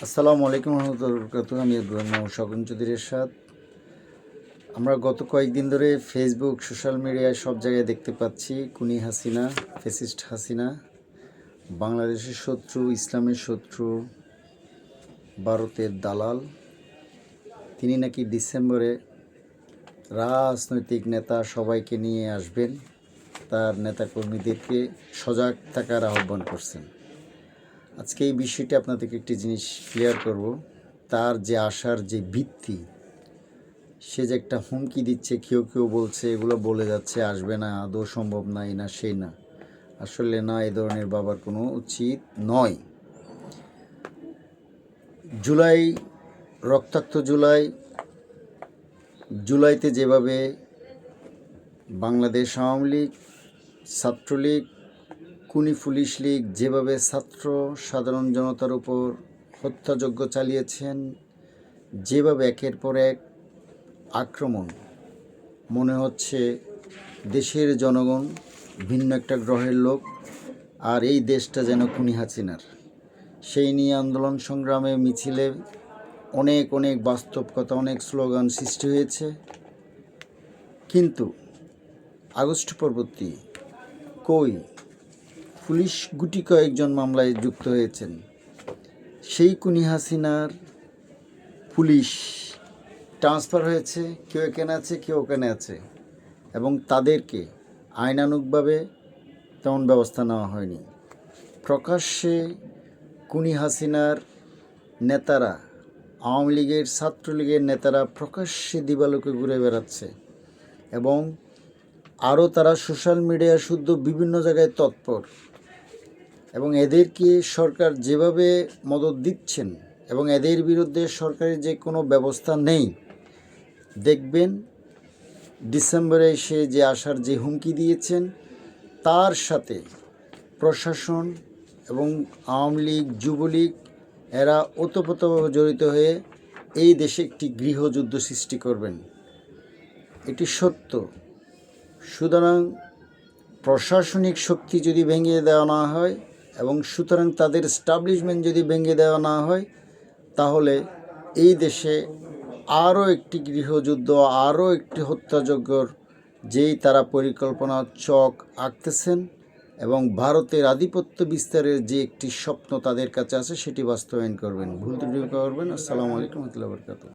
আসসালামু আলাইকুম রহমতুল্লাহ বরকাতুহ। আমি শগুন চৌধুরী এরশাদ। আমরা গত কয়েকদিন ধরে ফেসবুক, সোশ্যাল মিডিয়ায় সব জায়গায় দেখতে পাচ্ছি খুনি হাসিনা, ফ্যাসিস্ট হাসিনা, বাংলাদেশের শত্রু, ইসলামের শত্রু, ভারতের দালাল। তিনি নাকি ডিসেম্বরে রাজনৈতিক নেতা সবাইকে নিয়ে আসবেন, তার নেতাকর্মীদেরকে সজাগ থাকার আহ্বান করছেন। আজকে এই বিষয়টি আপনাদেরকে একটি জিনিস ক্লিয়ার করব। তার যে আসার যে ভিত্তি, সে যে একটা হুমকি দিচ্ছে, কেউ কেউ বলছে এগুলো বলে যাচ্ছে আসবে না, আদৌ সম্ভব না, এই না সেই না। আসলে না, এ ধরনের বাবার কোনো উচিত নয়। জুলাই, রক্তাক্ত জুলাইতে যেভাবে বাংলাদেশ আওয়ামী লীগ, ছাত্রলীগ, খুনি পুলিশ লীগ যেভাবে ছাত্র সাধারণ জনতার উপর হত্যাযজ্ঞ চালিয়েছেন, যেভাবে একের পর এক আক্রমণ, মনে হচ্ছে দেশের জনগণ ভিন্ন একটা গ্রহের লোক, আর এই দেশটা যেন খুনি হাসিনার। সেই নিয়ে আন্দোলন সংগ্রামে, মিছিলে অনেক অনেক বাস্তব কথা, অনেক স্লোগান সৃষ্টি হয়েছে। কিন্তু আগস্ট পরবর্তী কই, পুলিশ গুটি কয়েকজন মামলায় যুক্ত হয়েছেন। সেই খুনি হাসিনার পুলিশ ট্রান্সফার হয়েছে, কেউ এখানে আছে, কেউ ওখানে আছে, এবং তাদেরকে আইনানুগভাবে তেমন ব্যবস্থা নেওয়া হয়নি। প্রকাশ্যে খুনি হাসিনার নেতারা, আওয়ামী লীগের, ছাত্রলীগের নেতারা প্রকাশ্যে দিবালোকে ঘুরে বেড়াচ্ছে, এবং আরও তারা সোশ্যাল মিডিয়া শুদ্ধ বিভিন্ন জায়গায় তৎপর, এবং এদেরকে সরকার যেভাবে মদত দিচ্ছেন এবং এদের বিরুদ্ধে সরকারের যে কোনো ব্যবস্থা নেই। দেখবেন ডিসেম্বরে এসে যে আসার যে হুমকি দিয়েছেন, তার সাথে প্রশাসন এবং আওয়ামী লীগ, যুবলীগ এরা ওতপ্রোতভাবে জড়িত হয়ে এই দেশে একটি গৃহযুদ্ধ সৃষ্টি করবেন। এটি সত্য। সুতরাং প্রশাসনিক শক্তি যদি ভেঙে দেওয়া না হয় এবং সুতরাং তাদের এস্টাবলিশমেন্ট যদি ভেঙে দেওয়া না হয়, তাহলে এই দেশে আরও একটি গৃহযুদ্ধ, আরও একটি হত্যাযজ্ঞর যেই তারা পরিকল্পনা চক আঁকতেছেন, এবং ভারতের আধিপত্য বিস্তারের যে একটি স্বপ্ন তাদের কাছে আছে, সেটি বাস্তবায়ন করবেন, ভুল ত্রুটি করবেন। আসসালামু আলাইকুম রহমতুল্লাহ বরকাতুহু।